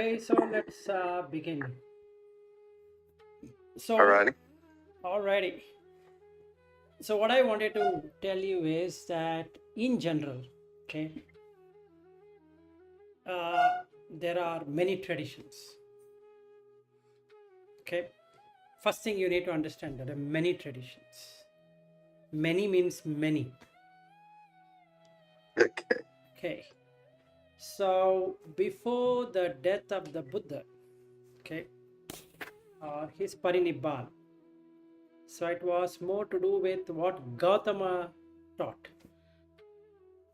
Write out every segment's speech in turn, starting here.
Okay, so let's begin. So, Alrighty. alrighty. So, what I wanted to tell you is that in general, okay, there are many traditions. Okay, first thing you need to understand that there are many traditions. Many means many. Okay. Okay, so before the death of the Buddha, okay, his parinibban. So it was more to do with what Gautama taught.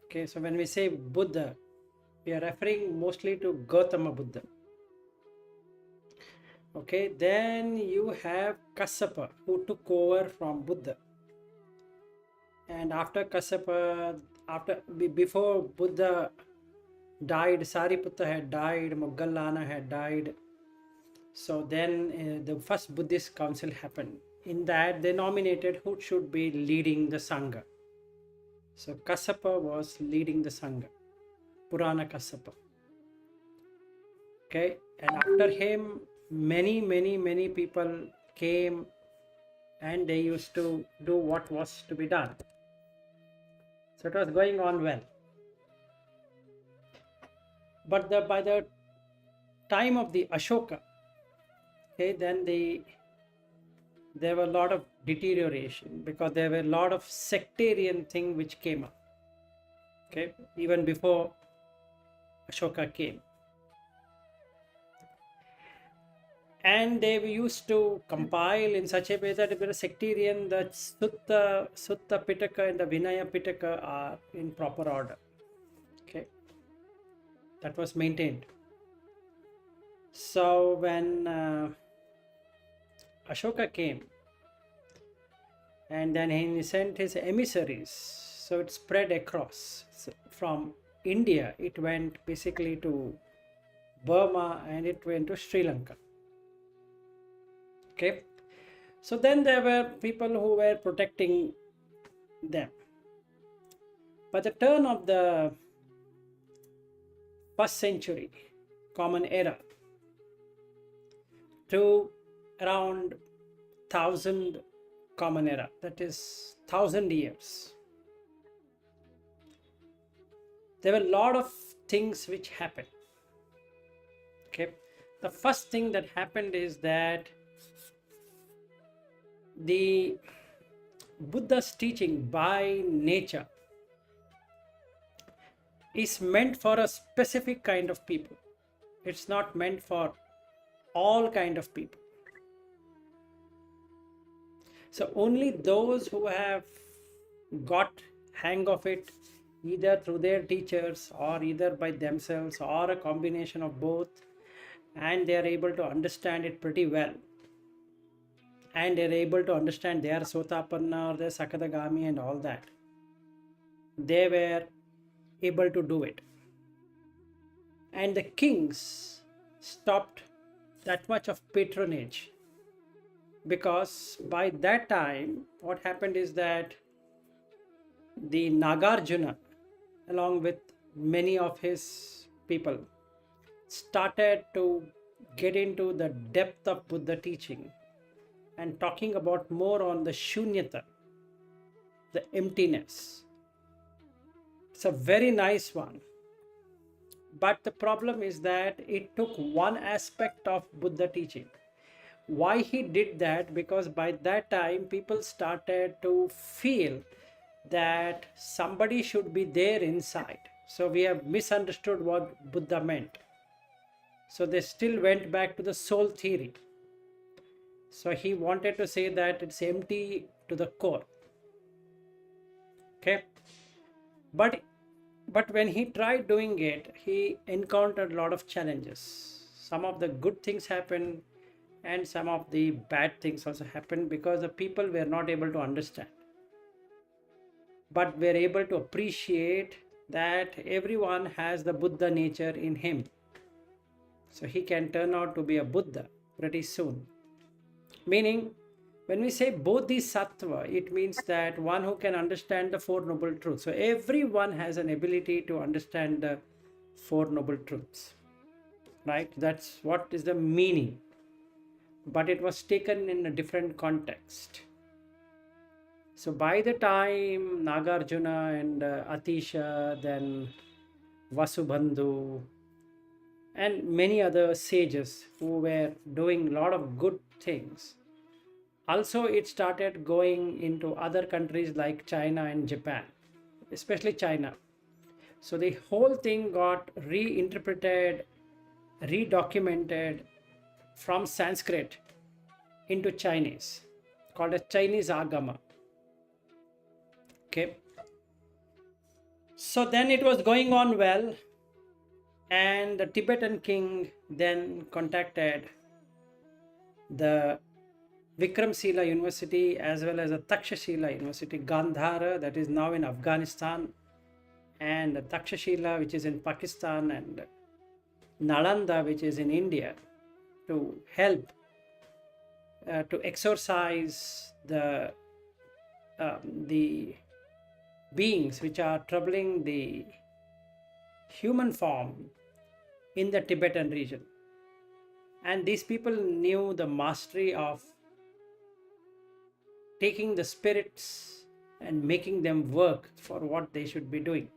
Okay, so when we say Buddha, we are referring mostly to Gautama Buddha. Okay, then you have Kassapa who took over from Buddha, and after Kassapa, before Buddha died, Sariputta had died, Moggallana had died. So then the first Buddhist council happened. In that, they nominated who should be leading the Sangha. So Kassapa was leading the Sangha, Purana Kassapa. Okay, and after him, many people came and they used to do what was to be done. So it was going on well. But by the time of the Ashoka, okay, then there were a lot of deterioration because there were a lot of sectarian thing which came up. Okay, even before Ashoka came. And they used to compile in such a way that if you're a sectarian, the Sutta Pitaka and the Vinaya Pitaka are in proper order. Okay, that was maintained. So when Ashoka came, and then he sent his emissaries, so it spread across. So from India, it went basically to Burma and it went to Sri Lanka. Okay, so then there were people who were protecting them. By the turn of the first century, Common Era, to around 1000 Common Era, that is 1000 years, there were a lot of things which happened. Okay, the first thing that happened is that the Buddha's teaching by nature is meant for a specific kind of people. It's not meant for all kind of people. So only those who have got hang of it, either through their teachers or either by themselves or a combination of both, and they are able to understand it pretty well, and they're able to understand their Sotapanna or their Sakadagami and all that, they were able to do it. And the kings stopped that much of patronage, because by that time what happened is that the Nagarjuna, along with many of his people, started to get into the depth of Buddha teaching and talking about more on the shunyata, the emptiness. It's a very nice one. But the problem is that it took one aspect of Buddha teaching. Why he did that? Because by that time people started to feel that somebody should be there inside. So we have misunderstood what Buddha meant. So they still went back to the soul theory. So he wanted to say that it's empty to the core. Okay. But when he tried doing it, he encountered a lot of challenges. Some of the good things happened and some of the bad things also happened because the people were not able to understand. But were able to appreciate that everyone has the Buddha nature in him. So he can turn out to be a Buddha pretty soon. Meaning, when we say bodhisattva, it means that one who can understand the Four Noble Truths. So everyone has an ability to understand the Four Noble Truths. right? That's what is the meaning. But it was taken in a different context. So by the time Nagarjuna and Atisha, then Vasubandhu, and many other sages who were doing a lot of good things, also it started going into other countries like China and Japan, especially China. So the whole thing got reinterpreted, redocumented from Sanskrit into Chinese, called as Chinese Agama. Okay. So then it was going on well, and the Tibetan king then contacted the Vikramshila University as well as the Takshashila University, Gandhara, that is now in Afghanistan, and the Takshashila, which is in Pakistan, and Nalanda, which is in India, to help to exorcise the beings which are troubling the human form in the Tibetan region. And these people knew the mastery of taking the spirits and making them work for what they should be doing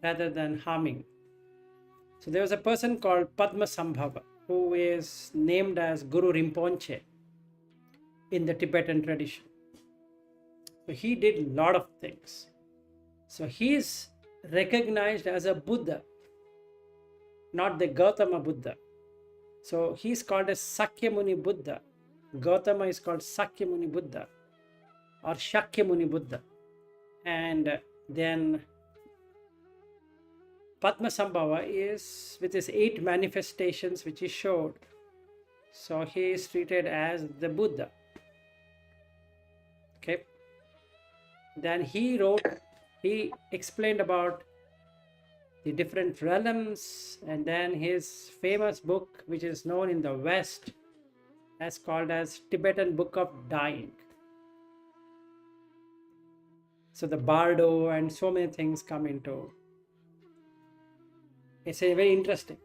rather than harming. So there was a person called Padmasambhava who is named as Guru Rinpoche in the Tibetan tradition. So he did a lot of things. So he is recognized as a Buddha, not the Gautama Buddha. So he is called as Sakyamuni Buddha. Gautama is called Sakyamuni Buddha or Shakyamuni Buddha. And then Padmasambhava is with his 8 manifestations which he showed. So he is treated as the Buddha. Okay. Then he explained about the different realms, and then his famous book, which is known in the West as called as Tibetan Book of Dying. So the Bardo and so many things come into. It's a very interesting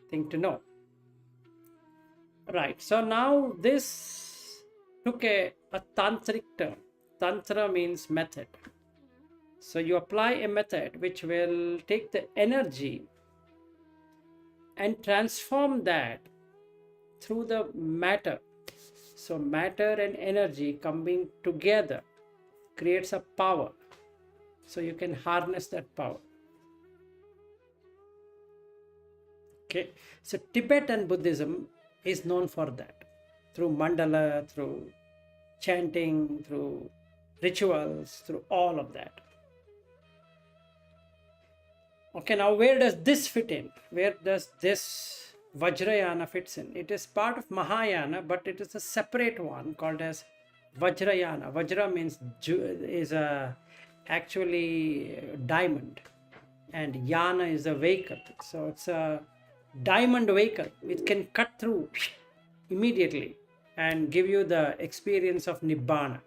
thing to know. Right. So now this took a tantric term. Tantra means method. So you apply a method which will take the energy and transform that through the matter. So matter and energy coming together creates a power. So you can harness that power. Okay. So Tibetan Buddhism is known for that. Through mandala, through chanting, through rituals, through all of that. Okay, now where does this fit in? Where does this Vajrayana fits in? It is part of Mahayana, but it is a separate one called as Vajrayana. Vajra means is actually diamond, and yana is a vehicle. So it's a diamond vehicle. It can cut through immediately and give you the experience of Nibbana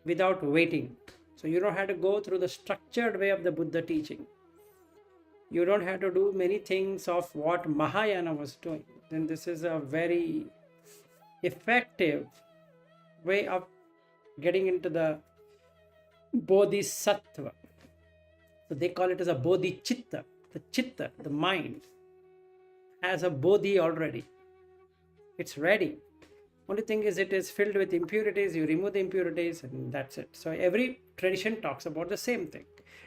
without waiting. So you don't have to go through the structured way of the Buddha teaching. You don't have to do many things of what Mahayana was doing. Then this is a very effective way of getting into the Bodhisattva. So they call it as a Bodhichitta. The chitta, the mind, has a Bodhi already. It's ready. Only thing is it is filled with impurities. You remove the impurities and that's it. So every tradition talks about the same thing.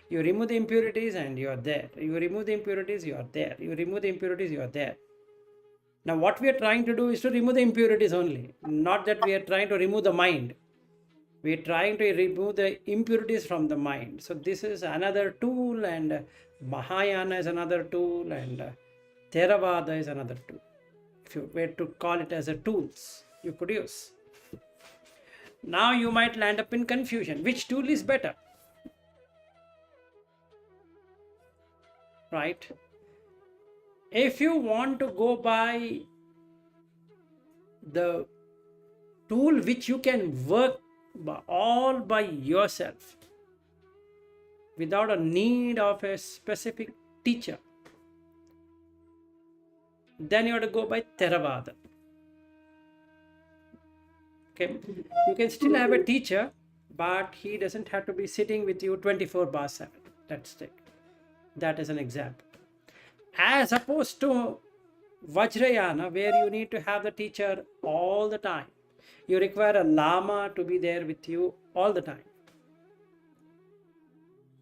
You remove the impurities and you are there. You remove the impurities, you are there. You remove the impurities, you are there. Now what we are trying to do is to remove the impurities only. Not that we are trying to remove the mind. We are trying to remove the impurities from the mind. So this is another tool, and Mahayana is another tool, and Theravada is another tool. If you were to call it as a tools you could use. Now you might land up in confusion. Which tool is better? Right? If you want to go by the tool which you can work all by yourself without a need of a specific teacher, then you have to go by Theravada. Okay, you can still have a teacher, but he doesn't have to be sitting with you 24/7. Let's take that as an example. As opposed to Vajrayana, where you need to have the teacher all the time. You require a Lama to be there with you all the time.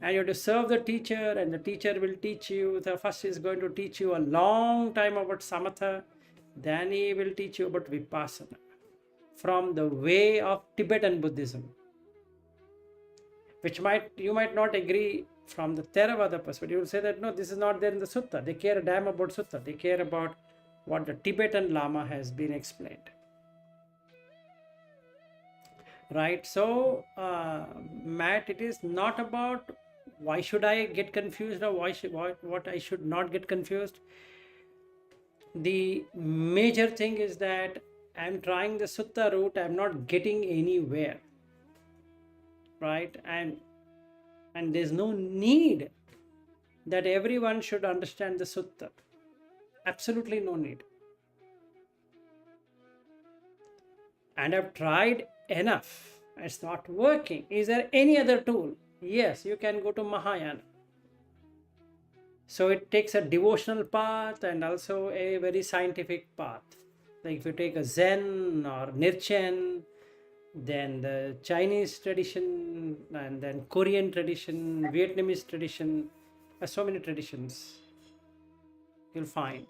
And you have to serve the teacher, and the teacher will teach you. The first is going to teach you a long time about Samatha, then he will teach you about Vipassana from the way of Tibetan Buddhism, which you might not agree from the Theravada perspective. You will say that no, this is not there in the sutta. They care a damn about sutta. They care about what the Tibetan Lama has been explained. Right? So, Matt, it is not about why should I get confused or what I should not get confused. The major thing is that I'm trying the sutta route, I'm not getting anywhere. Right? And there's no need that everyone should understand the sutta. Absolutely no need. And I've tried enough. It's not working. Is there any other tool? Yes, you can go to Mahayana. So it takes a devotional path and also a very scientific path. Like if you take a Zen or Nirchen, then the Chinese tradition, and then Korean tradition, Vietnamese tradition, so many traditions you'll find.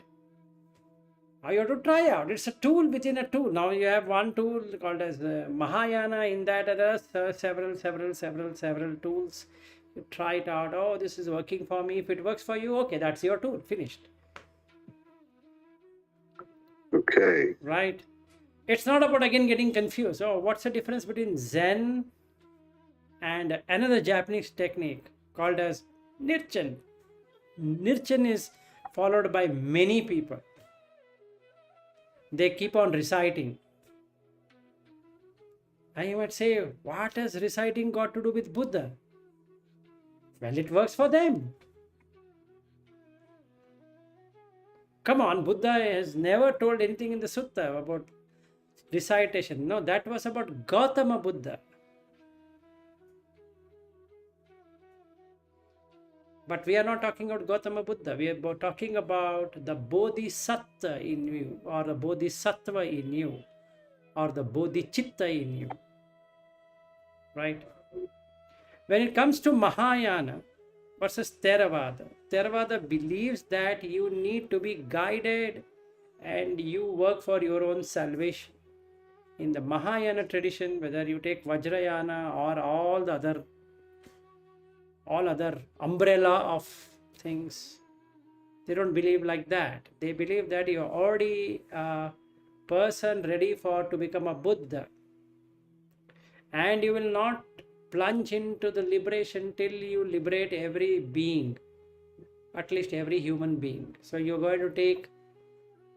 Now you have to try out. It's a tool within a tool. Now you have one tool called as Mahayana. In that there are several tools. You try it out. Oh, this is working for me. If it works for you, okay, that's your tool. Finished. Okay. Right. It's not about again getting confused. Oh, what's the difference between Zen and another Japanese technique called as Nirchen? Nirchen is followed by many people. They keep on reciting. And you might say, what has reciting got to do with Buddha? Well, it works for them. Come on, Buddha has never told anything in the sutta about recitation. No, that was about Gautama Buddha. But we are not talking about Gautama Buddha. We are talking about the Bodhisattva in you, or the Bodhisattva in you, or the Bodhicitta in you. Right? When it comes to Mahayana versus Theravada, Theravada believes that you need to be guided and you work for your own salvation. In the Mahayana tradition, whether you take Vajrayana or all other umbrella of things, they don't believe like that. They believe that you're already a person ready to become a Buddha, and you will not plunge into the liberation till you liberate every being, at least every human being. So you're going to take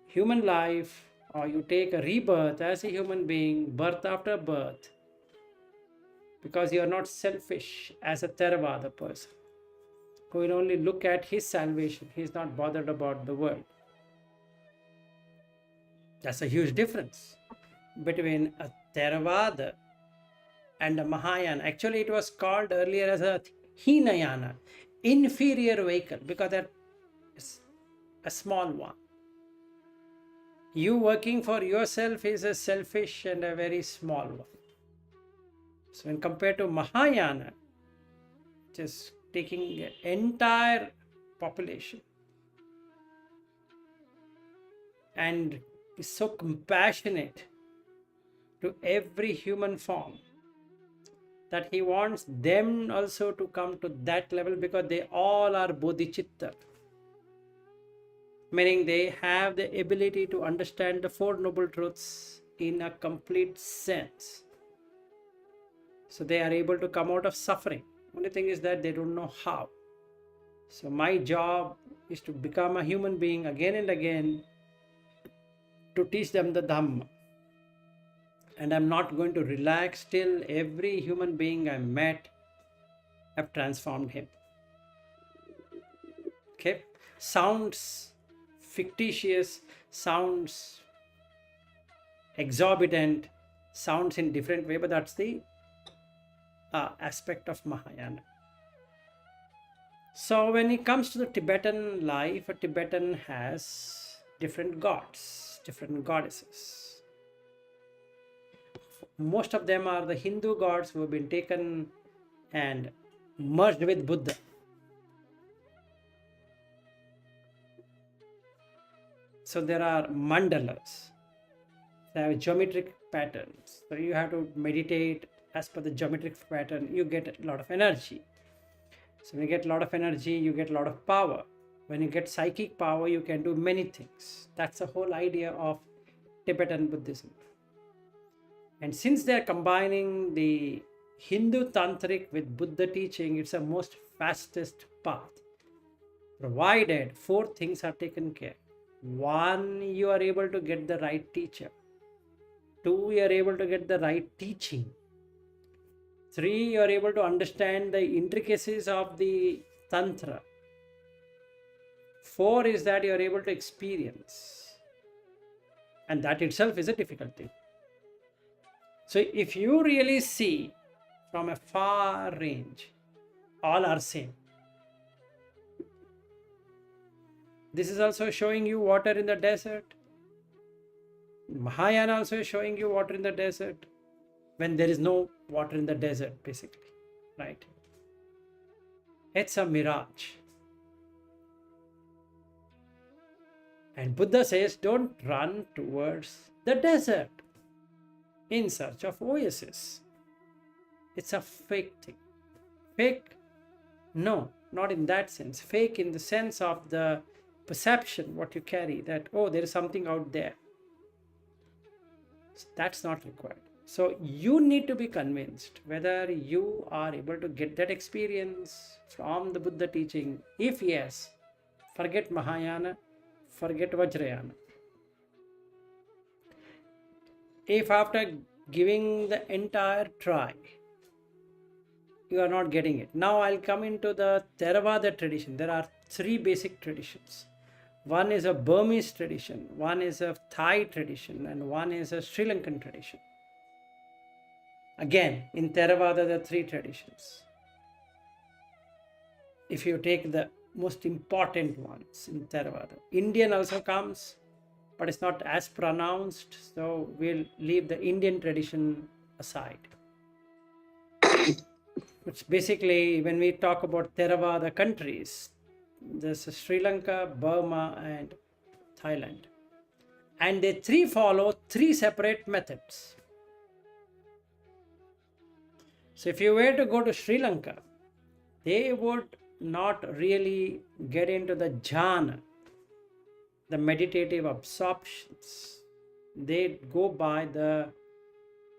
human life, or you take a rebirth as a human being, birth after birth, because you are not selfish as a Theravada person who will only look at his salvation. He is not bothered about the world. That's a huge difference between a Theravada and a Mahayana. Actually, it was called earlier as a Hinayana, inferior vehicle, because that is a small one. You working for yourself is a selfish and a very small one. So when compared to Mahayana, just taking the entire population and is so compassionate to every human form that he wants them also to come to that level, because they all are bodhicitta, meaning they have the ability to understand the Four Noble Truths in a complete sense. So they are able to come out of suffering. Only thing is that they don't know how. So my job is to become a human being again and again to teach them the Dhamma. And I'm not going to relax till every human being I met have transformed him. Okay? Sounds fictitious, sounds exorbitant, sounds in different way, but that's the aspect of Mahayana. So when it comes to the Tibetan life, a Tibetan has different gods, different goddesses. Most of them are the Hindu gods who have been taken and merged with Buddha. So there are mandalas. They have geometric patterns. So you have to meditate as per the geometric pattern. You get a lot of energy. So when you get a lot of energy, you get a lot of power. When you get psychic power, you can do many things. That's the whole idea of Tibetan Buddhism. And since they're combining the Hindu tantric with Buddha teaching, it's the most fastest path. Provided 4 things are taken care. 1, you are able to get the right teacher. 2, you are able to get the right teaching. 3, you are able to understand the intricacies of the Tantra. 4 is that you are able to experience. And that itself is a difficult thing. So if you really see from a far range, all are same. This is also showing you water in the desert. Mahayana also is showing you water in the desert when there is no water in the desert, basically, right? It's a mirage. And Buddha says, don't run towards the desert in search of oasis. It's a fake thing. Fake? No, not in that sense. Fake in the sense of the perception, what you carry, that, oh, there is something out there. That's not required. So you need to be convinced whether you are able to get that experience from the Buddha teaching. If yes, forget Mahayana, forget Vajrayana. If after giving the entire try, you are not getting it. Now I'll come into the Theravada tradition. There are 3 basic traditions. One is a Burmese tradition, one is a Thai tradition, and one is a Sri Lankan tradition. Again, in Theravada, there are 3 traditions. If you take the most important ones in Theravada, Indian also comes, but it's not as pronounced, so we'll leave the Indian tradition aside. It's basically, when we talk about Theravada countries, there's Sri Lanka, Burma, and Thailand. And they 3 follow 3 separate methods. So if you were to go to Sri Lanka, they would not really get into the jhana, the meditative absorptions. They go by the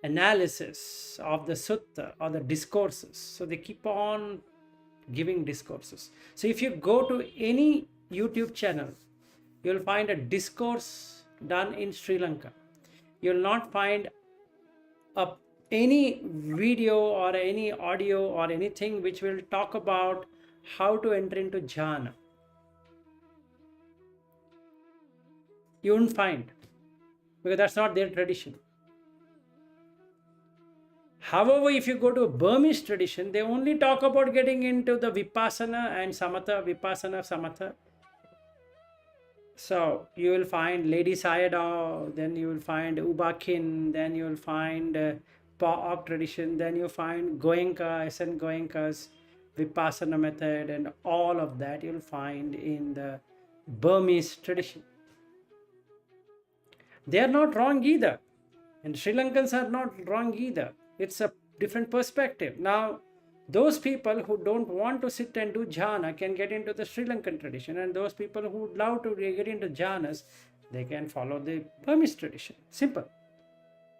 analysis of the sutta or the discourses. So they keep on giving discourses. So if you go to any YouTube channel, you'll find a discourse done in Sri Lanka. You'll not find any video or any audio or anything which will talk about how to enter into jhana. You won't find, because that's not their tradition. However, if you go to a Burmese tradition, they only talk about getting into the vipassana and samatha, vipassana, samatha. So you will find Lady Sayadaw, then you will find Ubakin, then you will find Pa-Ok tradition, then you find Goenka, SN Goenka's vipassana method, and all of that you'll find in the Burmese tradition. They are not wrong either, and Sri Lankans are not wrong either. It's a different perspective. Now, those people who don't want to sit and do jhana can get into the Sri Lankan tradition, and those people who would love to get into jhanas, they can follow the Burmese tradition. Simple.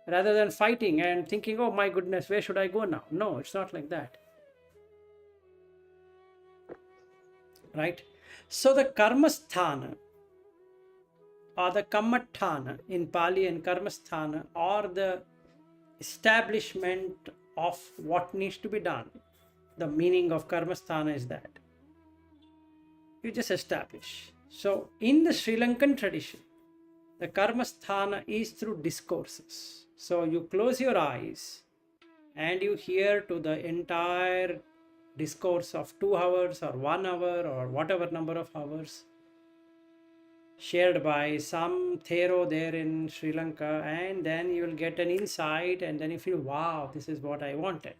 Rather than fighting and thinking, oh my goodness, where should I go now? No, it's not like that. Right? So the karmasthana or the kammatthana in Pali and karmasthana, or the establishment of what needs to be done. The meaning of karmasthana is that you just establish. So in the Sri Lankan tradition, the karma sthana is through discourses. So you close your eyes and you hear to the entire discourse of 2 hours or 1 hour or whatever number of hours shared by some Thero there in Sri Lanka, and then you will get an insight and then you feel, wow, this is what I wanted.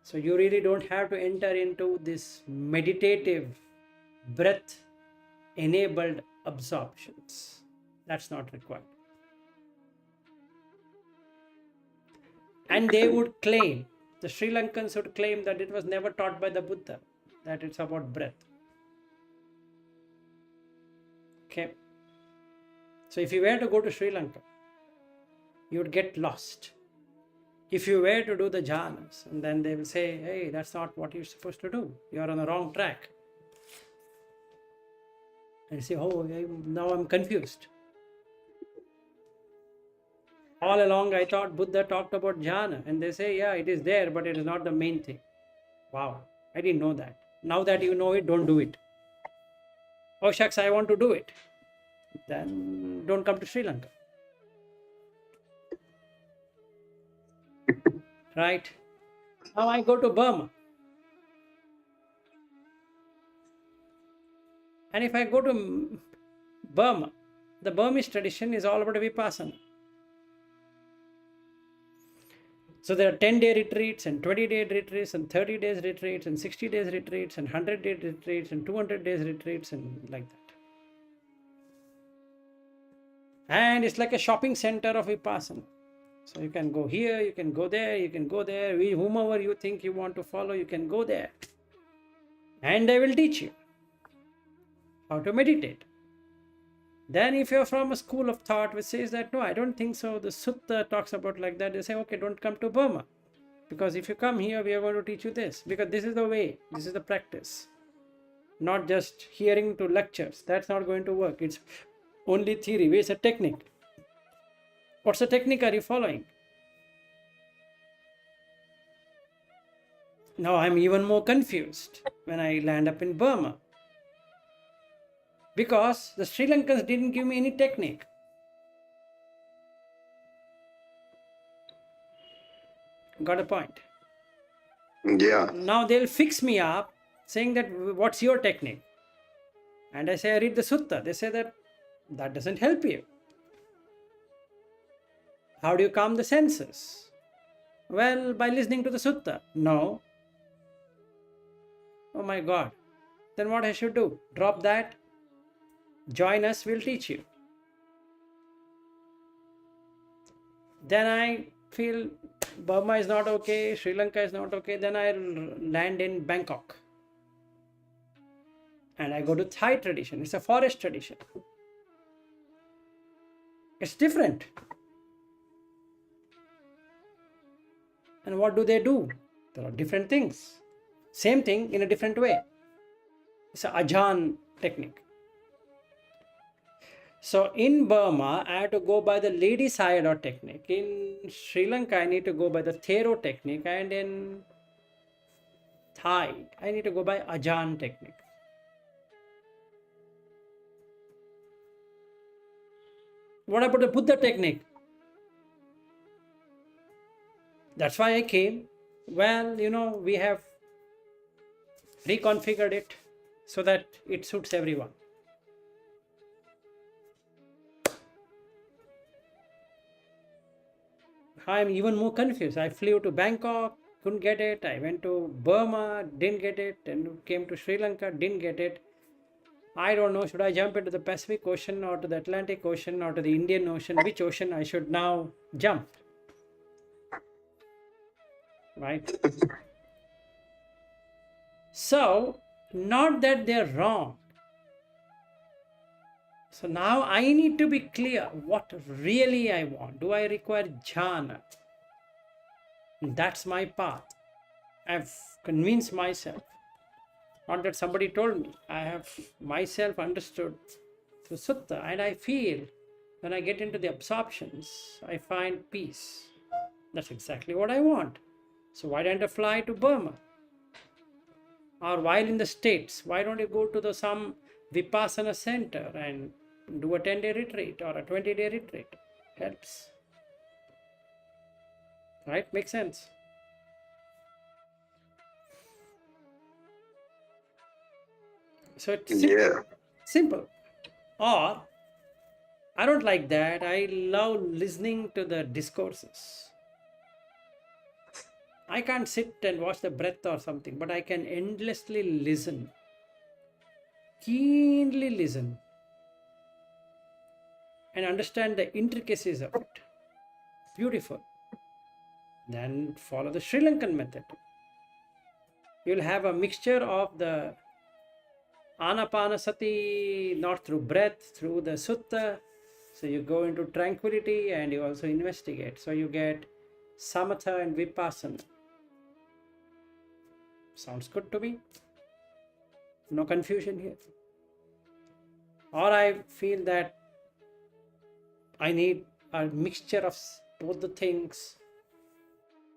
So you really don't have to enter into this meditative breath enabled absorptions. That's not required. And they would claim, the Sri Lankans would claim that it was never taught by the Buddha, that it's about breath. Okay. So if you were to go to Sri Lanka, you would get lost. If you were to do the jhanas, and then they will say, hey, that's not what you're supposed to do. You're on the wrong track. And you say, oh, now I'm confused. All along I thought Buddha talked about jhana, and they say, yeah, it is there, but it is not the main thing. Wow, I didn't know that. Now that you know it, don't do it. Oh shucks, I want to do it. Then don't come to Sri Lanka. Right? Now I go to Burma. And if I go to Burma, the Burmese tradition is all about Vipassana. So there are 10-day retreats and 20-day retreats and 30 days retreats and 60 days retreats and 100-day retreats and 200 days retreats and like that. And it's like a shopping center of Vipassana. So you can go here, you can go there, you can go there. Whomever you think you want to follow, you can go there. And they will teach you how to meditate. Then if you're from a school of thought which says that, no, I don't think so, the sutta talks about like that, they say, okay, don't come to Burma. Because if you come here, we are going to teach you this. Because this is the way, this is the practice. Not just hearing to lectures. That's not going to work. It's only theory. Where's a technique? What's the technique are you following? Now I'm even more confused when I land up in Burma. Because the Sri Lankans didn't give me any technique. Got a point? Yeah. Now they'll fix me up saying that, what's your technique? And I say, I read the sutta. They say that doesn't help you. How do you calm the senses? Well, by listening to the sutta. No. Oh my God. Then what I should do? Drop that. Join us, we'll teach you. Then I feel Burma is not okay, Sri Lanka is not okay. Then I land in Bangkok. And I go to Thai tradition. It's a forest tradition. It's different. And what do? There are different things. Same thing in a different way. It's an Ajahn technique. So in Burma, I have to go by the lady sayadaw technique. In Sri Lanka, I need to go by the Thero technique. And in Thai, I need to go by Ajahn technique. What about the Buddha technique? That's why I came. Well, we have reconfigured it so that it suits everyone. I'm even more confused. I flew to Bangkok, couldn't get it. I went to Burma, didn't get it. And came to Sri Lanka, didn't get it. I don't know, should I jump into the Pacific Ocean or to the Atlantic Ocean or to the Indian Ocean? Which ocean I should now jump? Right? So, not that they're wrong. So now I need to be clear what really I want. Do I require jhana? That's my path. I've convinced myself. Not that somebody told me. I have myself understood through sutta, and I feel when I get into the absorptions, I find peace. That's exactly what I want. So why don't I fly to Burma? Or while in the States, why don't you go to the some Vipassana center and do a 10-day retreat or a 20-day retreat? Helps. Right? Makes sense. So it's Yeah. simple. Or I don't like that. I love listening to the discourses. I can't sit and watch the breath or something, but I can endlessly listen, keenly listen, and understand the intricacies of it. Beautiful. Then follow the Sri Lankan method. You'll have a mixture of the Anapanasati, not through breath, through the Sutta. So you go into tranquility and you also investigate. So you get Samatha and Vipassana. Sounds good to me. No confusion here. Or I feel that I need a mixture of both the things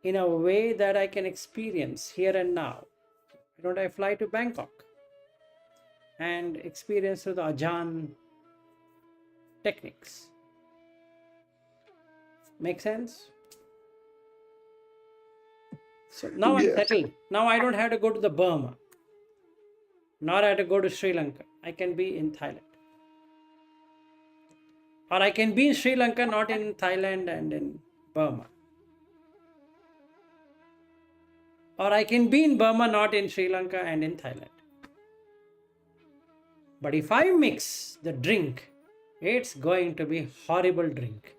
in a way that I can experience here and now. Why don't I fly to Bangkok and experience through the Ajahn techniques? Make sense? So now I'm Yeah. settled. Now I don't have to go to the Burma, nor I have to go to Sri Lanka. I can be in Thailand. Or I can be in Sri Lanka, not in Thailand and in Burma. Or I can be in Burma, not in Sri Lanka and in Thailand. But if I mix the drink, it's going to be horrible drink.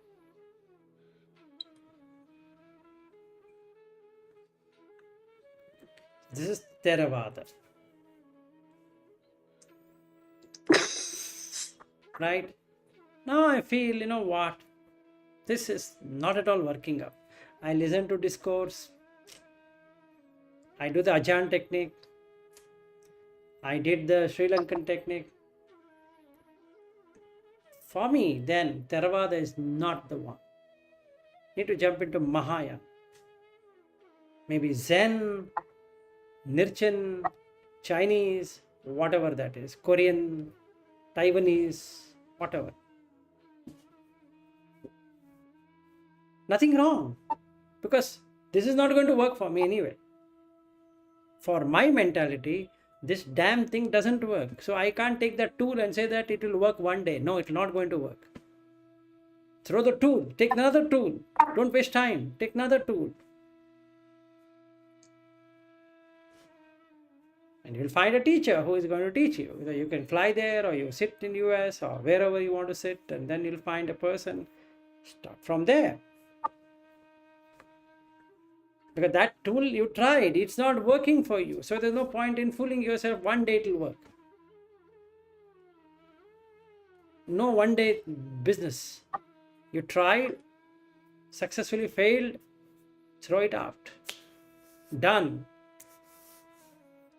This is Theravada. Right? Now I feel, you know what? This is not at all working out. I listen to discourse. I do the Ajahn technique. I did the Sri Lankan technique. For me, then Theravada is not the one. Need to jump into Mahayana. Maybe Zen, Nirchen, Chinese, whatever that is, Korean, Taiwanese, whatever. Nothing wrong, because this is not going to work for me anyway. For my mentality, this damn thing doesn't work. So I can't take that tool and say that it will work one day. No, it's not going to work. Throw the tool, take another tool. Don't waste time, take another tool. And you'll find a teacher who is going to teach you. Either you can fly there or you sit in US or wherever you want to sit, and then you'll find a person. Start from there. Because that tool you tried, it's not working for you. So there's no point in fooling yourself. One day it will work. No one day business. You tried, successfully failed, throw it out. Done.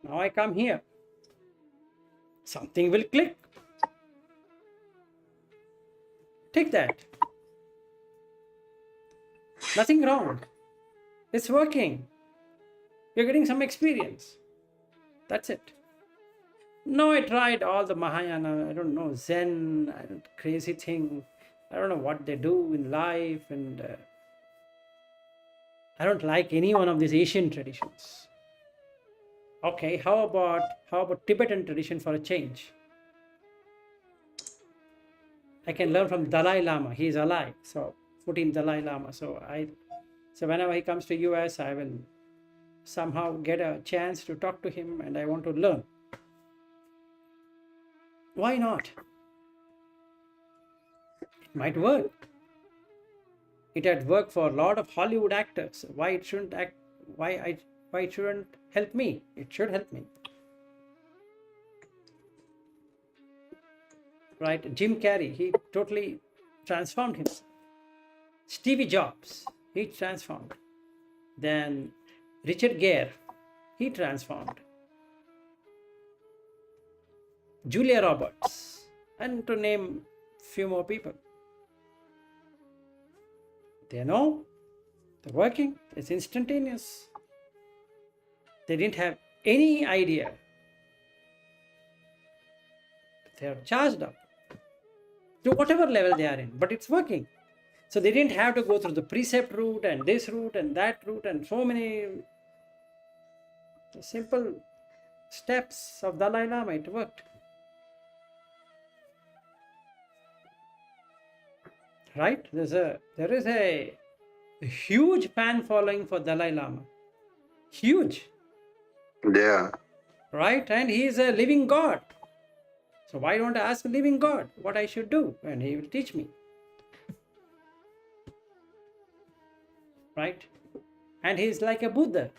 Now I come here. Something will click. Take that. Nothing wrong. It's working. You're getting some experience. That's it. No, I tried all the Mahayana, I don't know, Zen, crazy thing. I don't know what they do in life, and I don't like any one of these Asian traditions. Okay, how about Tibetan tradition for a change? I can learn from Dalai Lama. He is alive, so 14th Dalai Lama. So whenever he comes to US, I will somehow get a chance to talk to him, and I want to learn. Why not? It might work. It had worked for a lot of Hollywood actors. Why it shouldn't act? Why it shouldn't help me? It should help me. Right? Jim Carrey, he totally transformed himself. Stevie Jobs, he transformed. Then Richard Gere, he transformed. Julia Roberts, and to name few more people. They know they're working, it's instantaneous. They didn't have any idea, they are charged up to whatever level they are in, but it's working. So they didn't have to go through the precept route and this route and that route and so many simple steps of Dalai Lama. It worked. Right? There is a huge fan following for Dalai Lama. Huge. Yeah. Right? And he is a living God. So why don't I ask the living God what I should do? And he will teach me. Right? And he is like a Buddha.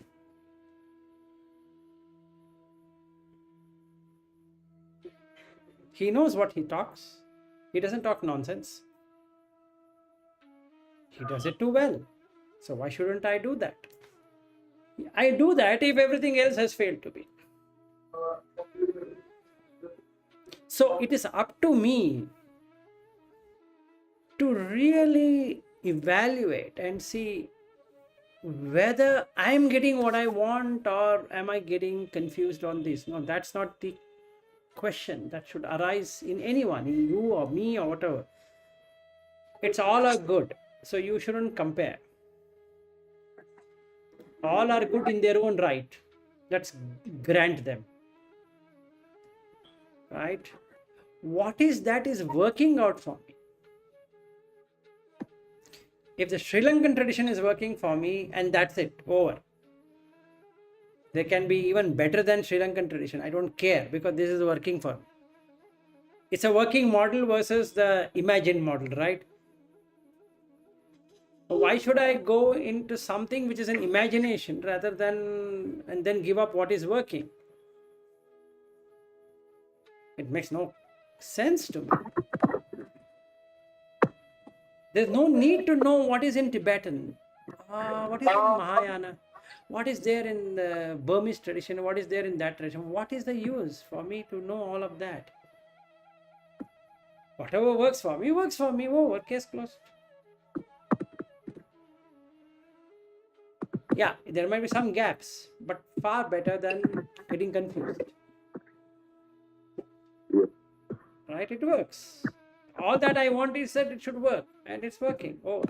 He knows what he talks. He doesn't talk nonsense. He does it too well. So why shouldn't I do that? I do that if everything else has failed to be. So it is up to me to really evaluate and see whether I'm getting what I want or am I getting confused on this. No, that's not the question that should arise in anyone, in you or me or whatever. It's all are good. So you shouldn't compare. All are good in their own right. Let's grant them. Right? What is that is working out for me? If the Sri Lankan tradition is working for me and that's it, over. They can be even better than Sri Lankan tradition. I don't care because this is working for me. It's a working model versus the imagined model, right? Why should I go into something which is an imagination rather than and then give up what is working? It makes no sense to me. There's no need to know what is in Tibetan, what is in Mahayana, what is there in the Burmese tradition, what is there in that tradition. What is the use for me to know all of that? Whatever works for me, over, case closed. Yeah, there might be some gaps, but far better than getting confused. Right? It works. All that I want is that it should work, and it's working. Oh,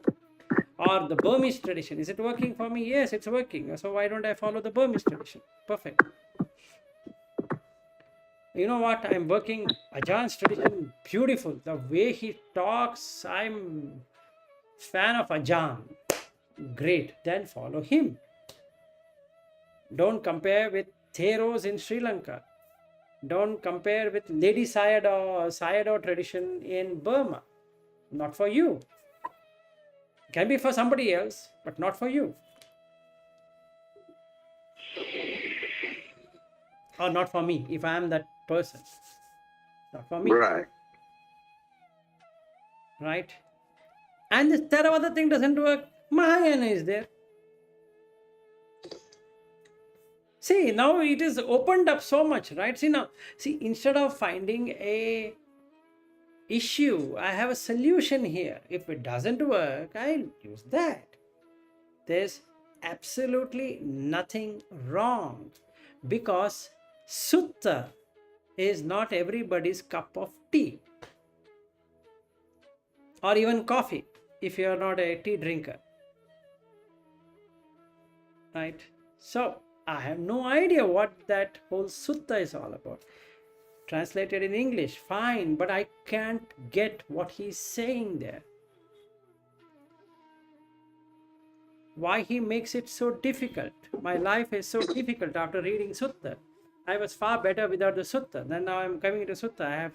or the Burmese tradition, is it working for me? Yes, it's working. So why don't I follow the Burmese tradition? Perfect. You know what? I'm working Ajahn tradition. Beautiful. The way he talks, I'm fan of Ajahn. Great. Then follow him. Don't compare with Theros in Sri Lanka. Don't compare with Lady Sayadaw tradition in Burma. Not for you. Can be for somebody else, but not for you. Or not for me, if I am that person. Not for me. Right. Right? And this Theravada thing doesn't work. Mahayana is there. See, now it is opened up so much, right? See, instead of finding a issue, I have a solution here. If it doesn't work, I'll use that. There's absolutely nothing wrong because sutta is not everybody's cup of tea or even coffee if you are not a tea drinker. Right? So, I have no idea what that whole sutta is all about. Translated in English, fine, but I can't get what he's saying there. Why he makes it so difficult? My life is so difficult after reading sutta. I was far better without the sutta. Then now I'm coming to sutta.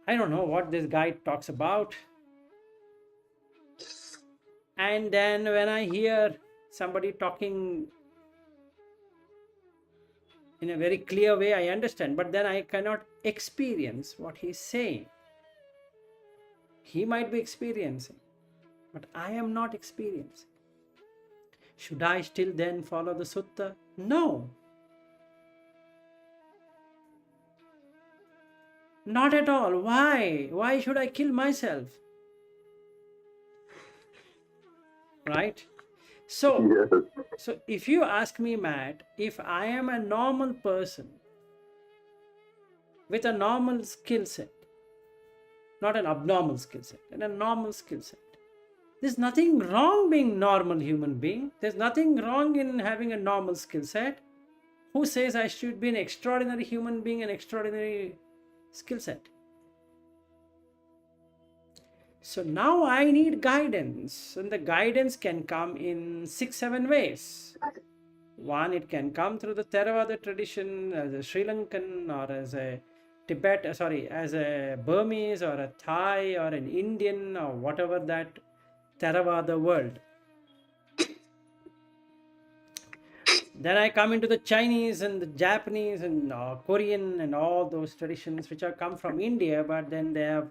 I don't know what this guy talks about. And then when I hear somebody talking in a very clear way, I understand, but then I cannot experience what he's saying. He might be experiencing, but I am not experiencing. Should I still then follow the sutta? No. Not at all. Why? Why should I kill myself? Right? So, Yes. so if you ask me, Matt, if I am a normal person with a normal skill set, not an abnormal skill set, and a normal skill set, there's nothing wrong being normal human being. There's nothing wrong in having a normal skill set. Who says I should be an extraordinary human being, an extraordinary skill set? So now I need guidance, and the guidance can come in 6, 7 ways. One, it can come through the Theravada tradition as a Sri Lankan or as a as a Burmese or a Thai or an Indian or whatever that Theravada world. Then I come into the Chinese and the Japanese and Korean and all those traditions which have come from India, but then they have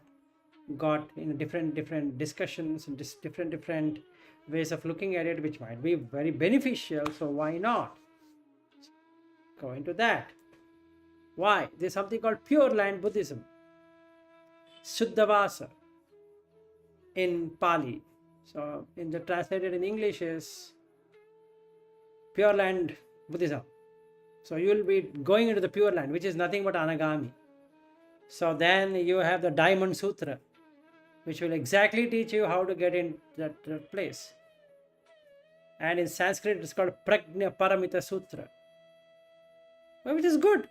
got different discussions and different ways of looking at it, which might be very beneficial. So why not go into that? Why? There's something called Pure Land Buddhism, Suddhavasa in Pali. So in the translated in English is Pure Land Buddhism. So you will be going into the Pure Land, which is nothing but Anagami. So then you have the Diamond Sutra, which will exactly teach you how to get in that place. And in Sanskrit, it's called Prajna Paramita Sutra, which is good.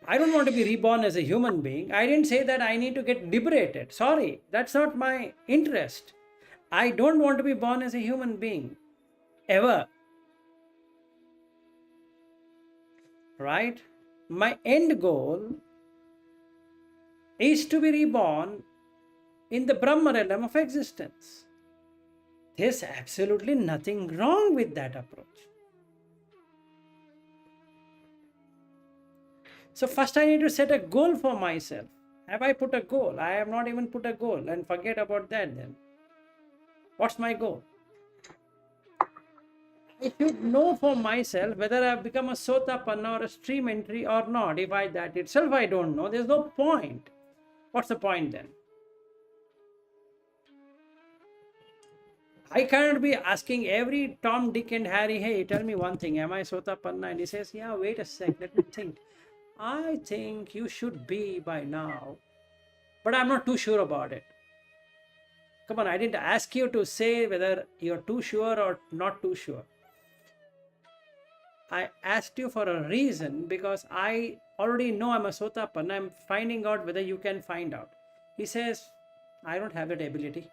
I don't want to be reborn as a human being. I didn't say that I need to get liberated. Sorry, that's not my interest. I don't want to be born as a human being, ever. Right? My end goal is to be reborn in the Brahma realm of existence. There's absolutely nothing wrong with that approach. So first I need to set a goal for myself. Have I put a goal? I have not even put a goal, and forget about that then. What's my goal? I should know for myself whether I have become a Sotapanna or a stream entry or not. If that itself I don't know, there's no point. What's the point then? I cannot be asking every Tom, Dick and Harry, hey, tell me one thing, am I Sotapanna? And he says, yeah, wait a sec, let me think. I think you should be by now, but I'm not too sure about it. Come on, I didn't ask you to say whether you're too sure or not too sure. I asked you for a reason because I already know I'm a Sotapanna. I'm finding out whether you can find out. He says, I don't have that ability.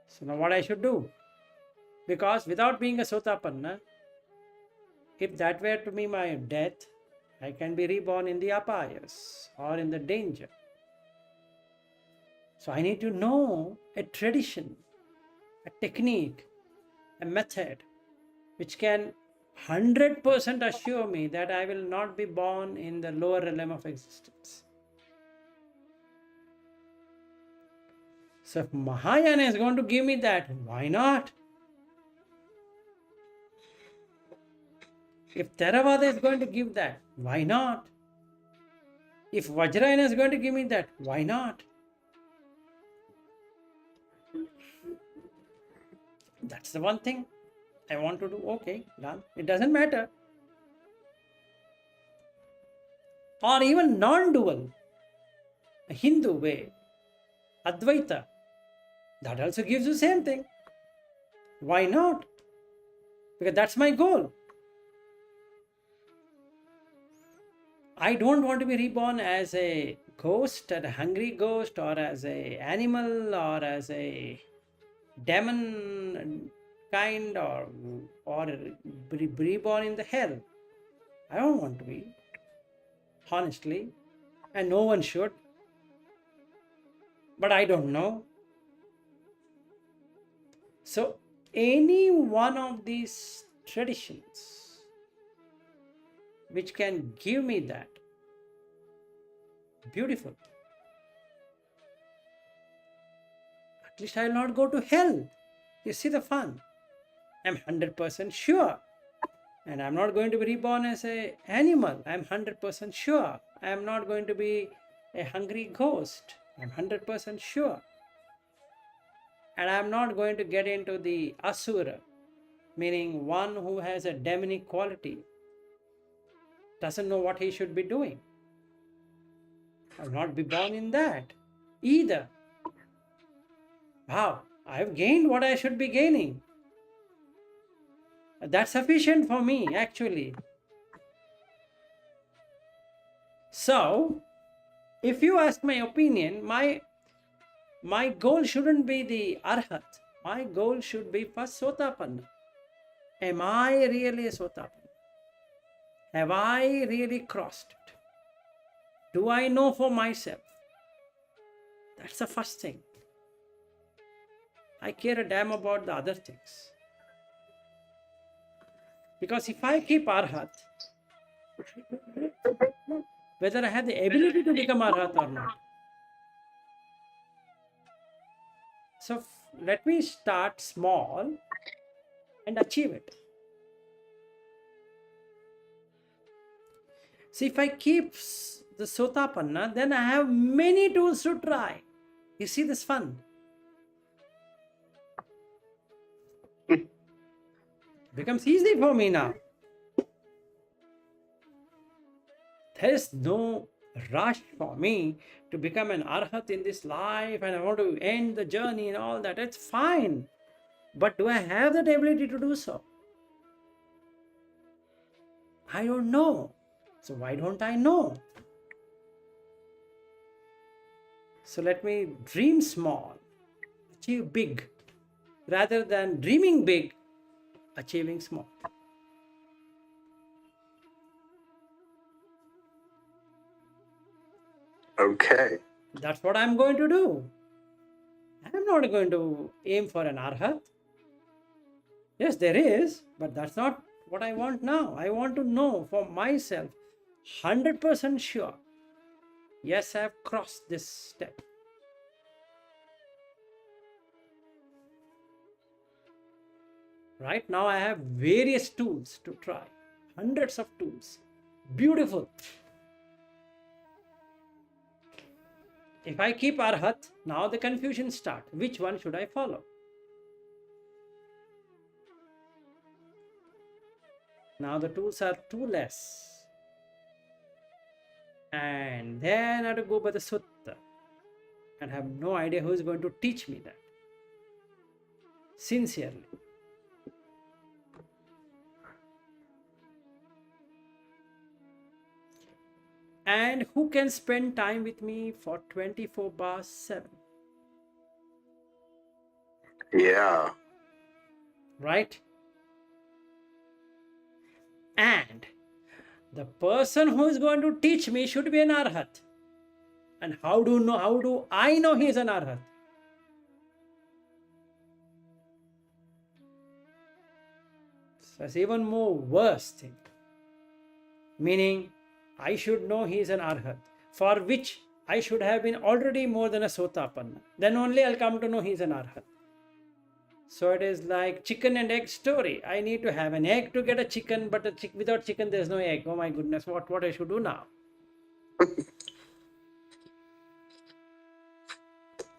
So now what I should do? Because without being a Sotapanna, if that were to be my death, I can be reborn in the apayas or in the danger. So I need to know a tradition, a technique, a method which can 100% assure me that I will not be born in the lower realm of existence. So if Mahayana is going to give me that, why not? If Theravada is going to give that, why not? If Vajrayana is going to give me that, why not? That's the one thing I want to do. Okay, done. It doesn't matter. Or even non-dual, a Hindu way, Advaita, that also gives you the same thing. Why not? Because that's my goal. I don't want to be reborn as a ghost, a hungry ghost, or as a animal, or as a demon kind, or be reborn in the hell. I don't want to be, honestly, and no one should. But I don't know. So any one of these traditions which can give me that, beautiful. At least I will not go to hell. You see the fun. I'm 100% sure. And I'm not going to be reborn as an animal. I'm 100% sure. I'm not going to be a hungry ghost. I'm 100% sure. And I'm not going to get into the asura, meaning one who has a demonic quality, doesn't know what he should be doing. I'll not be born in that either. Wow, I've gained what I should be gaining. That's sufficient for me, actually. So, if you ask my opinion, my goal shouldn't be the arhat. My goal should be first sotapanna. Am I really a sotapanna? Have I really crossed it? Do I know for myself? That's the first thing. I care a damn about the other things. Because if I keep arhat, whether I have the ability to become arhat or not. So let me start small and achieve it. See, if I keep the sotapanna, then I have many tools to try. You see this fun? Becomes easy for me now. There is no rush for me to become an arhat in this life and I want to end the journey and all that. It's fine. But do I have that ability to do so? I don't know. So why don't I know? So let me dream small, achieve big, rather than dreaming big, achieving small. Okay. That's what I'm going to do. I'm not going to aim for an arhat. Yes, there is, but that's not what I want now. I want to know for myself, 100% sure. Yes, I've crossed this step. Right now, I have various tools to try, hundreds of tools. Beautiful. If I keep arhat, now the confusion starts. Which one should I follow? Now the tools are too less. And then I have to go by the sutta and have no idea who is going to teach me that. Sincerely. And who can spend time with me for 24/7? Yeah. Right? And the person who is going to teach me should be an arhat. And how do I know he is an arhat? So that's even more worse thing. Meaning, I should know he is an arhat, for which I should have been already more than a sotapanna. Then only I'll come to know he is an arhat. So it is like chicken and egg story. I need to have an egg to get a chicken, but without chicken there's no egg. Oh my goodness, what I should do now?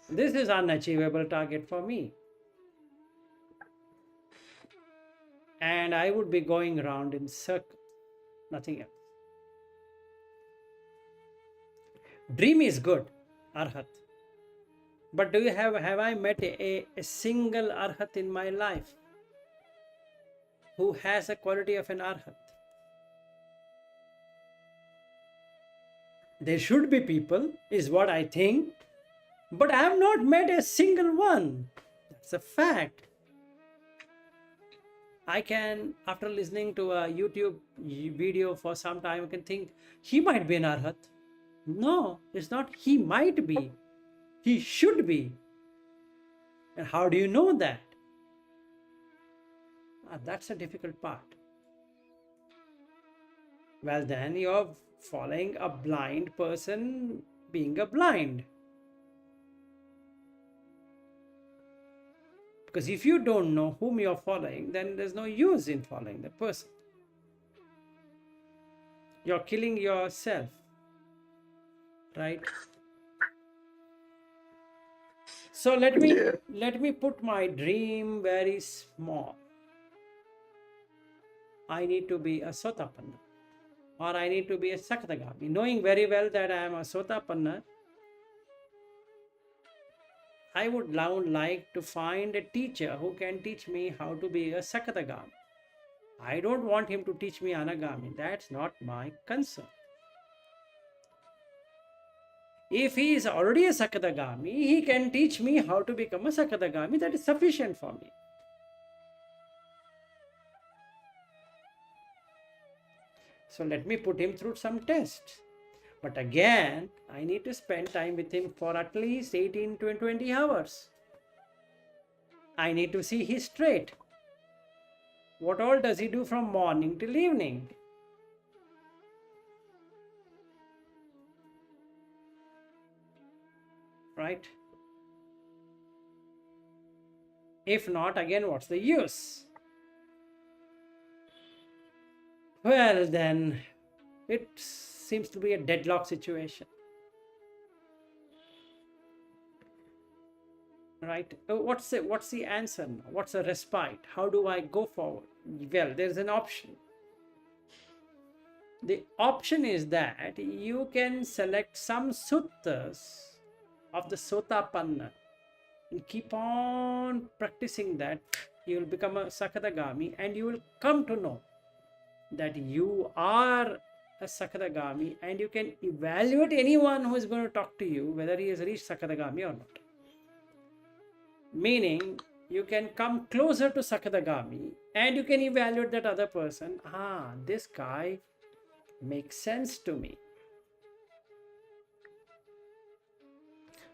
This is unachievable target for me. And I would be going around in circles, nothing else. Dream is good, arhat. But do you have I met a single arhat in my life who has a quality of an arhat? There should be people, is what I think, but I have not met a single one. That's a fact. I can, after listening to a YouTube video for some time, I can think he might be an arhat. No, it's not he might be. He should be. And how do you know that? That's a difficult part. Well, then you're following a blind person being a blind. Because if you don't know whom you're following, then there's no use in following that person. You're killing yourself. Right? So let Yeah. me put my dream very small. I need to be a Sotapanna, or I need to be a Sakadagami. Knowing very well that I am a Sotapanna, I would now like to find a teacher who can teach me how to be a Sakadagami. I don't want him to teach me Anagami. That's not my concern. If he is already a Sakadagami, he can teach me how to become a Sakadagami. That is sufficient for me. So let me put him through some tests. But again, I need to spend time with him for at least 18 to 20 hours. I need to see his trait. What all does he do from morning till evening? Right? If not, again, what's the use? Well, then, it seems to be a deadlock situation. Right? What's the answer now? What's the respite? How do I go forward? Well, there's an option. The option is that you can select some suttas of the Sotapanna and keep on practicing that. You will become a Sakadagami, and you will come to know that you are a Sakadagami, and you can evaluate anyone who is going to talk to you whether he has reached Sakadagami or not. Meaning, you can come closer to Sakadagami and you can evaluate that other person. This guy makes sense to me.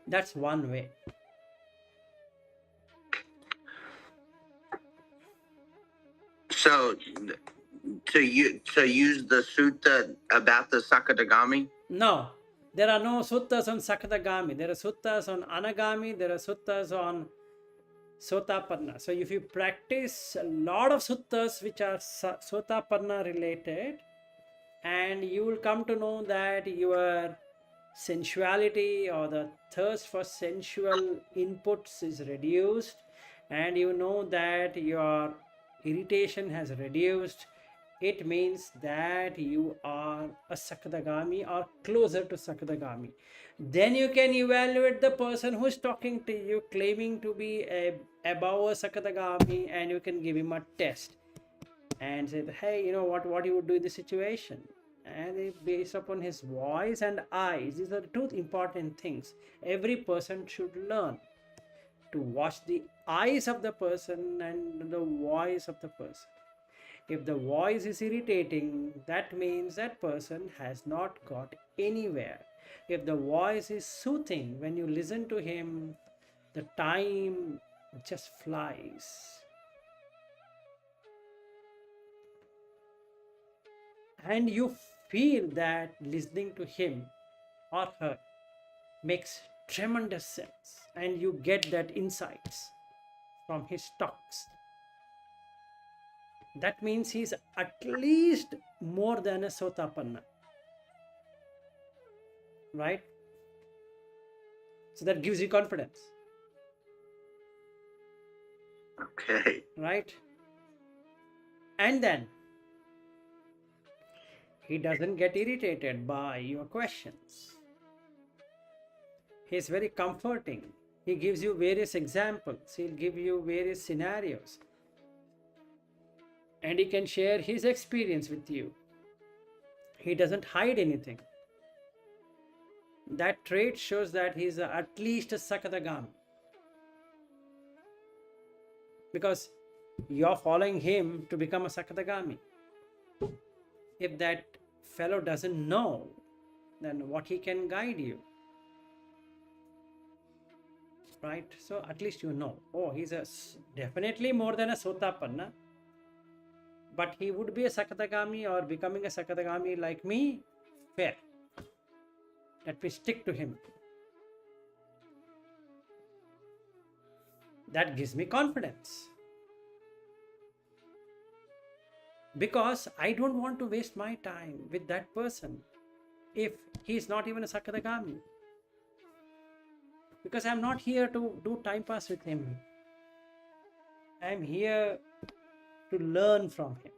That's one way. So to use the sutta about the Sakadagami? No, there are no suttas on Sakadagami. There are suttas on Anagami. There are suttas on Sotapanna. So if you practice a lot of suttas which are Sotapanna related, and you will come to know that your sensuality or the thirst for sensual inputs is reduced, and you know that your irritation has reduced. It means that you are a Sakadagami or closer to Sakadagami. Then you can evaluate the person who is talking to you, claiming to be above a Sakadagami, and you can give him a test and say, hey, what you would do in this situation. And based upon his voice and eyes, these are the two important things every person should learn: to watch the eyes of the person and the voice of the person. If the voice is irritating, that means that person has not got anywhere. If the voice is soothing, when you listen to him, the time just flies. And you feel that listening to him or her makes tremendous sense, and you get that insights from his talks. That means he's at least more than a Sotapanna, right? So that gives you confidence, Okay. right? And then he doesn't get irritated by your questions. He's very comforting. He gives you various examples, he'll give you various scenarios, and he can share his experience with you. He doesn't hide anything. That trait shows that he's at least a Sakadagami, because you're following him to become a Sakadagami. If that fellow doesn't know, then what he can guide you, right? So at least you know, he's definitely more than a Sotapanna, but he would be a Sakadagami or becoming a Sakadagami like me, fair. Let me stick to him. That gives me confidence, because I don't want to waste my time with that person if he is not even a Sakadagami. Because I'm not here to do time pass with him. I'm here to learn from him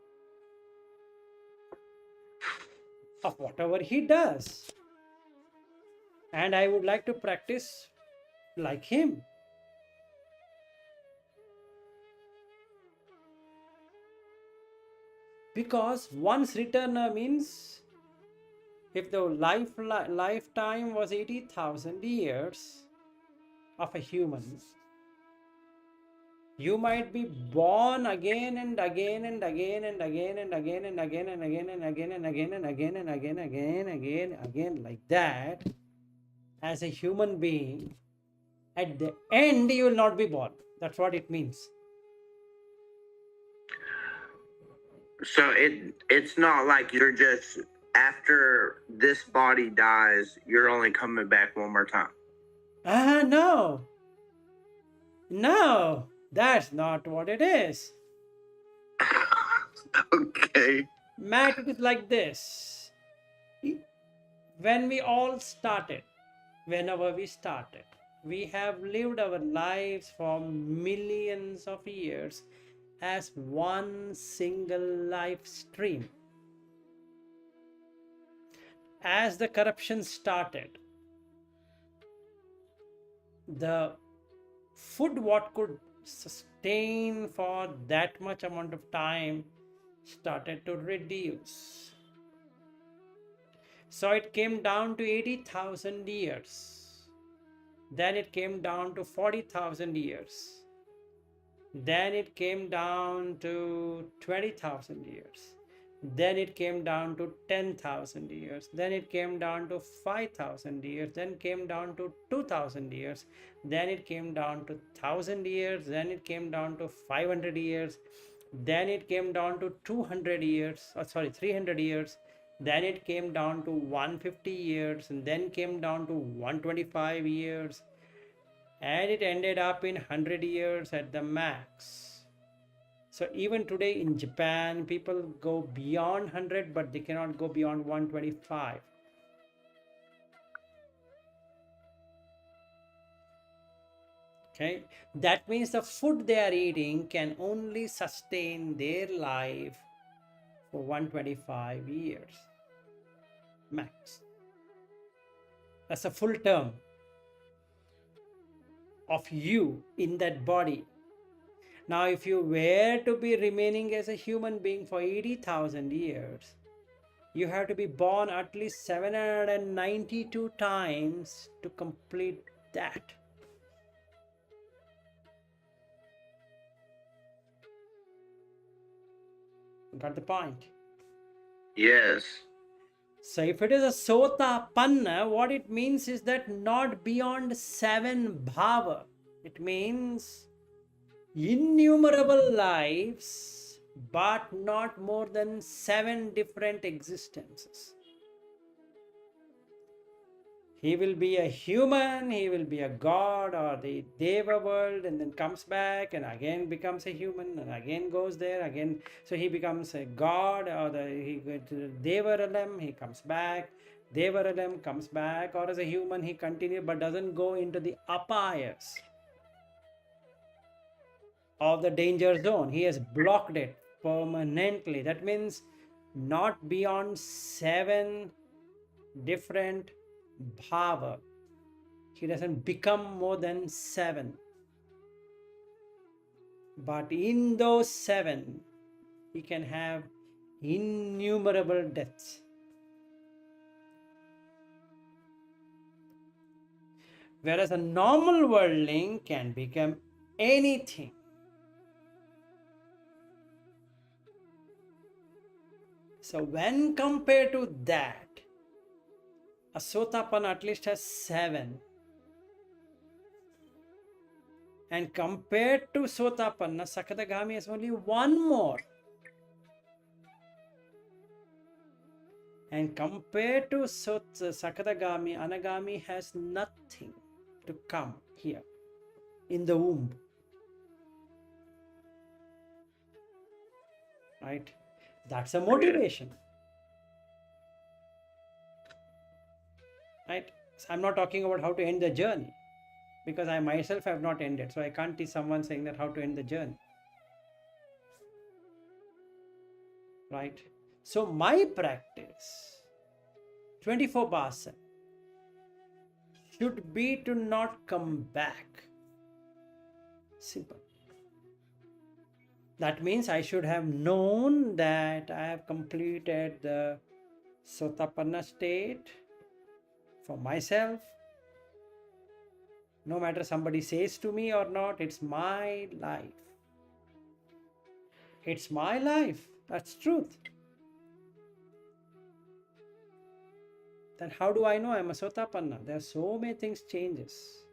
of whatever he does. And I would like to practice like him. Because once returner means if the lifetime was 80,000 years of a human, you might be born again and again and again and again and again and again and again and again and again and again and again again like that as a human being. At the end, you will not be born. That's what it means. So it's not like you're just after this body dies, you're only coming back one more time. No. No, that's not what it is. Okay. Matt, it is like this. When we all started, whenever we started, we have lived our lives for millions of years as one single life stream. As the corruption started, the food what could sustain for that much amount of time started to reduce. So it came down to 80,000 years. Then it came down to 40,000 years. Then it came down to 20,000 years. Then it came down to 10,000 years. Then it came down to 5,000 years. Then came down to 2,000 years. Then it came down to 1,000 years. Then it came down to 500 years. Then it came down to 200 years. 300 years. Then it came down to 150 years. And then came down to 125 years. And it ended up in 100 years at the max. So even today in Japan, people go beyond 100, but they cannot go beyond 125. Okay, that means the food they are eating can only sustain their life for 125 years max. That's a full term of you in that body. Now, if you were to be remaining as a human being for 80,000 years, you have to be born at least 792 times to complete that. Got the point? Yes. So if it is a sotapanna, what it means is that not beyond 7 bhava. It means innumerable lives, but not more than 7 different existences. He will be a human, he will be a god or the Deva world, and then comes back and again becomes a human and again goes there again. So he becomes a god, or he goes to the Deva realm, he comes back. Deva realm comes back, or as a human he continues but doesn't go into the apayas of the danger zone. He has blocked it permanently. That means not beyond 7 different bhava. He doesn't become more than 7. But in those 7, he can have innumerable deaths. Whereas a normal worldling can become anything. So when compared to that, a Sotapanna at least has 7. And compared to Sotapanna, Sakadagami has only 1 more. And compared to Sakadagami, Anagami has nothing to come here in the womb. Right? That's a motivation. Right? So I'm not talking about how to end the journey. because I myself have not ended. So I can't teach someone saying that how to end the journey. Right? So my practice 24/7 should be to not come back. Simple. That means I should have known that I have completed the Sotapanna state for myself. No matter somebody says to me or not, it's my life. It's my life. That's truth. Then how do I know I'm a Sotapanna? There are so many things changes.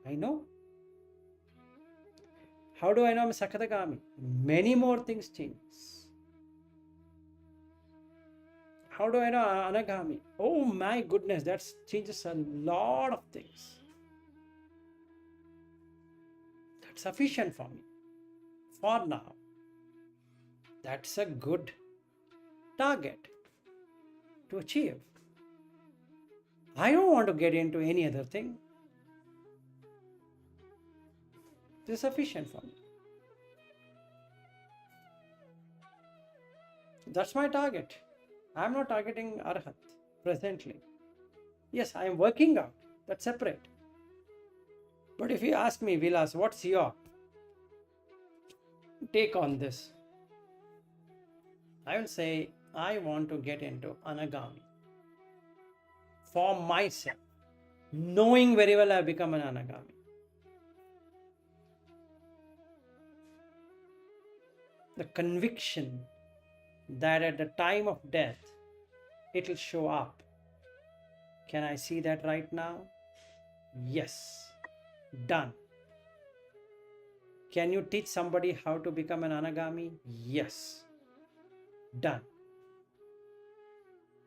I know. How do I know I'm a Sakadagami? Many more things changes. How do I know I'm Anagami? Oh my goodness, that changes a lot of things. That's sufficient for me. For now. That's a good target to achieve. I don't want to get into any other thing. This is sufficient for me. That's my target. I'm not targeting Arhat presently. Yes, I am working out. That's separate. But if you ask me, Vilas, what's your take on this? I will say, I want to get into Anagami for myself, knowing very well I have become an Anagami. The conviction that at the time of death, it will show up. Can I see that right now? Yes. Done. Can you teach somebody how to become an Anagami? Yes. Done.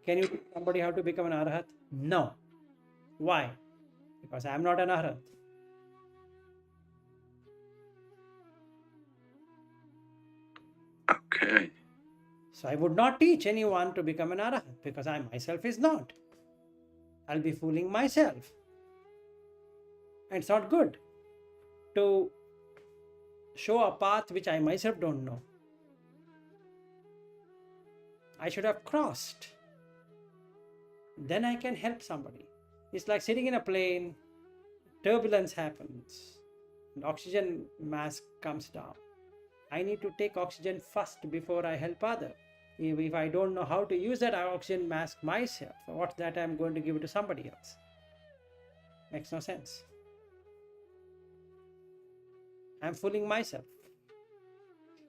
Can you teach somebody how to become an Arhat? No. Why? Because I am not an Arhat. Okay. So I would not teach anyone to become an Arhat because I myself is not. I'll be fooling myself. And it's not good to show a path which I myself don't know. I should have crossed. Then I can help somebody. It's like sitting in a plane, turbulence happens, and oxygen mask comes down. I need to take oxygen first before I help others. If I don't know how to use that oxygen mask myself, what's that I'm going to give it to somebody else? Makes no sense. I'm fooling myself.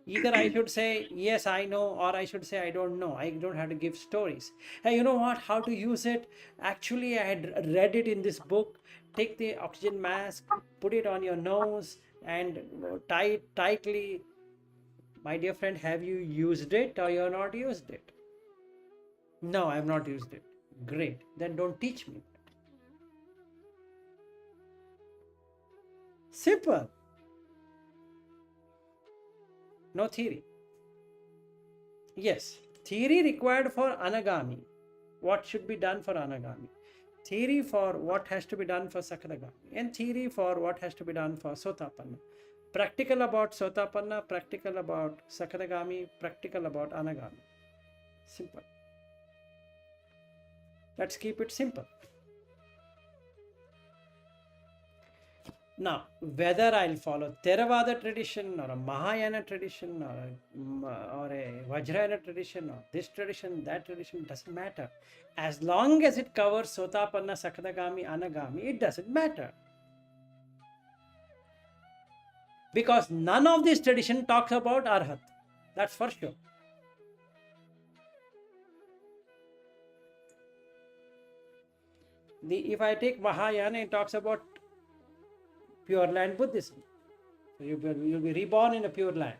Either I should say, yes, I know, or I should say, I don't know. I don't have to give stories. Hey, you know what? How to use it? Actually, I had read it in this book. Take the oxygen mask, put it on your nose, and tie it tightly. My dear friend, have you used it or you have not used it? No, I have not used it. Great. Then don't teach me. Simple. No theory. Yes, theory required for Anagami. What should be done for Anagami? Theory for what has to be done for Sakadagami. And theory for what has to be done for Sotapanna. Practical about Sotapanna, practical about Sakadagami, practical about Anagami. Simple. Let's keep it simple. Now, whether I'll follow Theravada tradition or a Mahayana tradition or a Vajrayana tradition or this tradition, that tradition, doesn't matter. As long as it covers Sotapanna, Sakadagami, Anagami, it doesn't matter. Because none of this tradition talks about Arhat. That's for sure. If I take Mahayana, it talks about Pure Land Buddhism. So you'll be reborn in a pure land.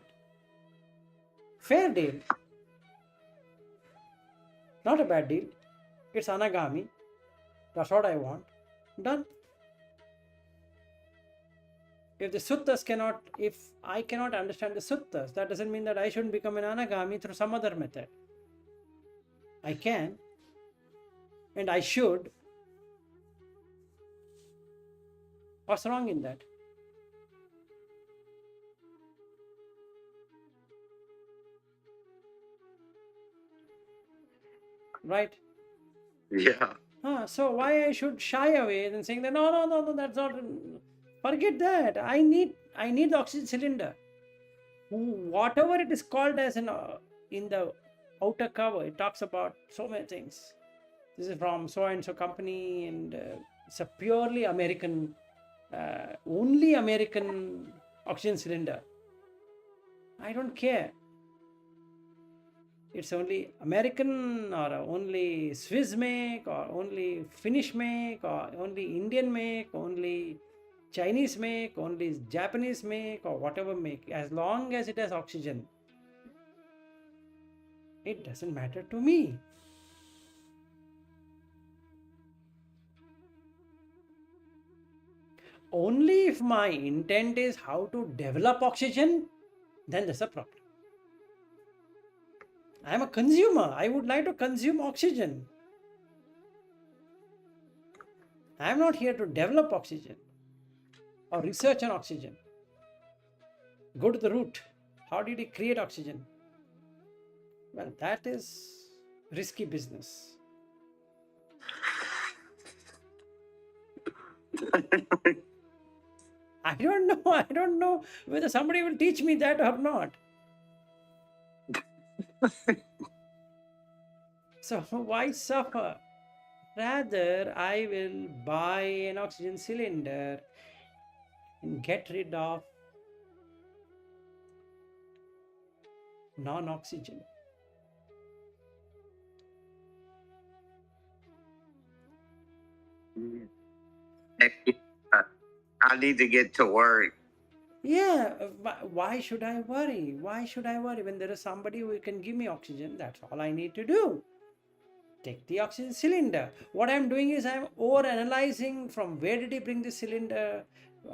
Fair deal. Not a bad deal. It's Anagami. That's what I want. Done. If the suttas if I cannot understand the suttas, that doesn't mean that I shouldn't become an Anagami through some other method. I can. And I should. What's wrong in that? Right? Yeah. So why I should shy away and saying that no, that's not. Forget that. I need the oxygen cylinder. Whatever it is called as in the outer cover, it talks about so many things. This is from so and so company, and it's a purely American, only American oxygen cylinder. I don't care. It's only American or only Swiss make or only Finnish make or only Indian make, only Chinese make, only Japanese make or whatever make. As long as it has oxygen, it doesn't matter to me. Only if my intent is how to develop oxygen, then there's a problem. I am a consumer. I would like to consume oxygen. I am not here to develop oxygen or research on oxygen. Go to the root. How did he create oxygen? Well, that is risky business. I don't know. I don't know whether somebody will teach me that or not. So why suffer? Rather, I will buy an oxygen cylinder and get rid of non-oxygen. I need to get to work. Yeah, why should I worry? Why should I worry when there is somebody who can give me oxygen? That's all I need to do. Take the oxygen cylinder. What I'm doing is I'm over analyzing from where did he bring the cylinder,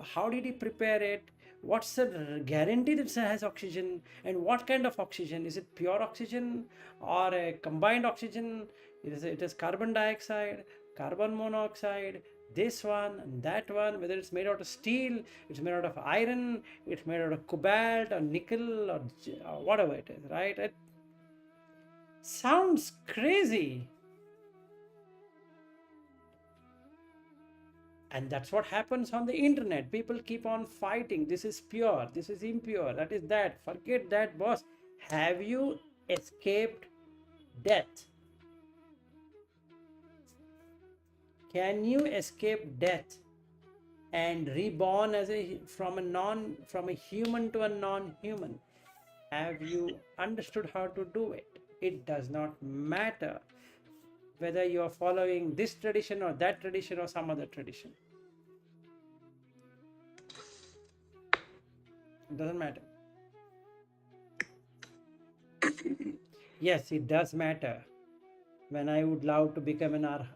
how did he prepare it, what's the guarantee that it has oxygen, and what kind of oxygen. Is it pure oxygen or a combined oxygen? It is carbon dioxide, carbon monoxide, this one and that one, whether it's made out of steel, it's made out of iron, it's made out of cobalt or nickel or whatever it is, right? It sounds crazy. And that's what happens on the internet. People keep on fighting. This is pure, this is impure, that is that. Forget that, boss. Have you escaped death? Can you escape death and reborn as from a human to a non-human? Have you understood how to do it? It does not matter whether you are following this tradition or that tradition or some other tradition. It doesn't matter. Yes, it does matter when I would love to become an arhat.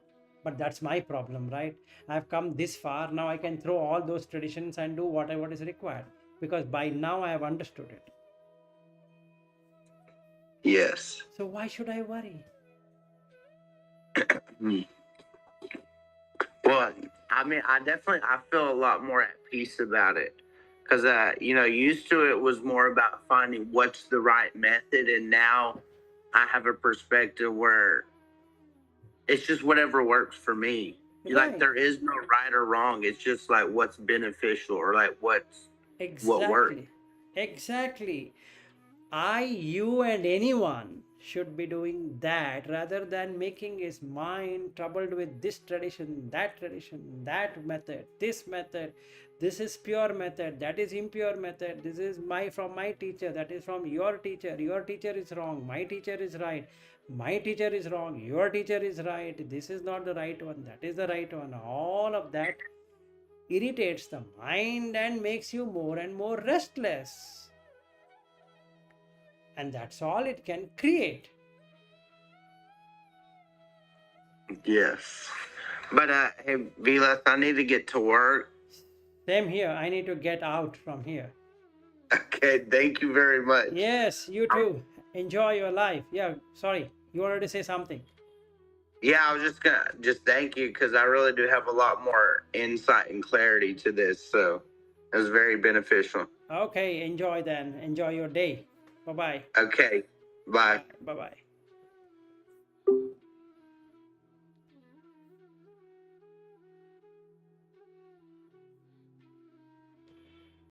But that's my problem, right? I've come this far. Now I can throw all those traditions and do whatever is required because by now I have understood it. Yes. So why should I worry? Well, I mean, I feel a lot more at peace about it because, used to it was more about finding what's the right method, and now I have a perspective where it's just whatever works for me. Right. Like there is no right or wrong. It's just like what's beneficial or like what works. Exactly. You and anyone should be doing that rather than making his mind troubled with this tradition, that method, this method. This is pure method, that is impure method. This is from my teacher, that is from your teacher. Your teacher is wrong, my teacher is right. My teacher is wrong, your teacher is right. This is not the right one, that is the right one. All of that irritates the mind and makes you more and more restless. And that's all it can create. Yes. But hey, Vilas, I need to get to work. Same here. I need to get out from here. Okay, thank you very much. Yes, you too. Enjoy your life. Yeah, sorry. You wanted to say something. Yeah, I was just gonna just thank you because I really do have a lot more insight and clarity to this. So it was very beneficial. Okay, enjoy then. Enjoy your day. Bye bye. Okay, bye. Bye bye.